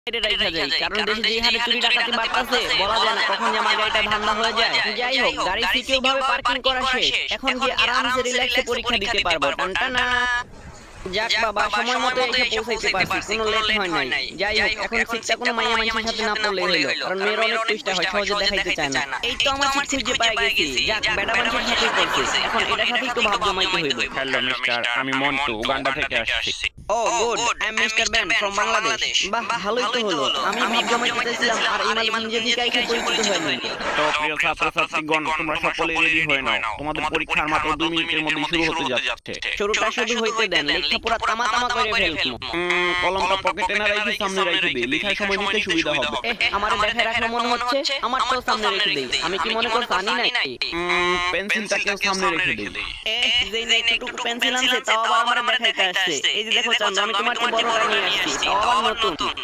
এটা রাইখা যাই, কারণ দেশে যে হারে চুরি ডাকাতি বাড়তাছে বলা যায় না কখন যে আমার গাড়িটা ধান্দা হয়ে যায়। যাই হোক, গাড়ি সিকিউর ভাবে পার্কিং করা শেষ, এখন গিয়ে আরামসে রিল্যাক্সে পরীক্ষা দিতে পারবো। টানটানা। যাক বাবা, সময় মতো এসে পৌঁছাইতে পারছি, কোনো লেট হয় নাই। যাই হোক, এখন সিটটা কোনো মাইয়া মানুষের সাথে না পড়লেই হলো, কারণ মেয়ের অনেক চেষ্টা হয়, সহজে দেখাইতে চায় না। এই তো আমার সিট খুঁজে পাই গেছি। যাক, বেটা মানুষের সাথেই পড়ছি, এখন এটার সাথে একটু ভাব জমাইতে হইব। হ্যালো মিস্টার, আমি মন্টু, উগান্ডা থেকে আসছি। Oh good, I am mister Ben from Bangladesh. বাহ, ভালোই তো হলো। আমি ভাব জমাইতে চাইছিলাম আর এই মাল নিজে থেকে এসে পরিচিত হয়নি। তো প্রিয় ছাত্রছাত্রীগণ, তোমরা সকলে রেডি হয়ে নাও, তোমাদের পরীক্ষার মাত্র 2 মিনিটের মধ্যে শুরু হতে যাচ্ছে। শুরুটা শুধু হইতে দেন, লেখা পুরা তামা তামা করে ফেলবো। কলমটা পকেটে না রেখে সামনে রেখে দিই, লেখার সময় নিতে সুবিধা হবে। আমার দেখে রাখলো মনে হচ্ছে, আমার তো সামনে রেখে দেই। আমি কি মনে করছ আনি নাই? পেন্সিলটাকেও সামনে রেখে দিই। যেই না একটু পেন্সিল আনছে, তাও আবার আমার দেখাইতে আসছে। এই যে দেখো চাঁদ, আমি তোমার চেয়ে বড়টা নিয়ে আসছি, তাও আবার নতুন।